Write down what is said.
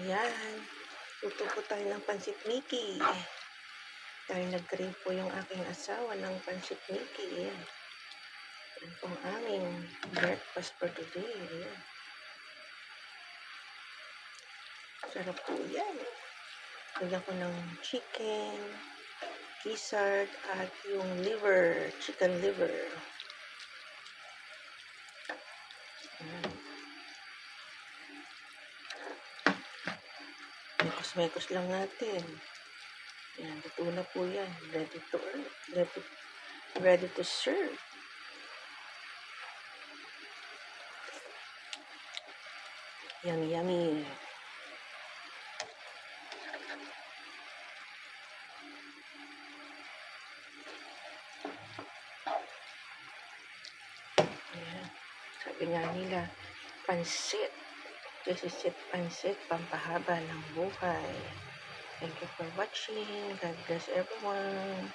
Ayan, luto po tayo ng pansit Mickey. Dahil nag-crave po yung aking asawa ng pansit Mickey. Ayan. Yan pong aming breakfast for today. Ayan. Sarap po yan. Lagyan ko ng chicken, gizzard, at yung liver, chicken liver. Ayan. Mekos-mekos lang natin. Yan, luto na po yan. Ready to serve. Yummy, yummy. Ayan. Sabi nga nila, pansit. This is it, pansit, pampahaba ng buhay. Thank you for watching. God bless everyone.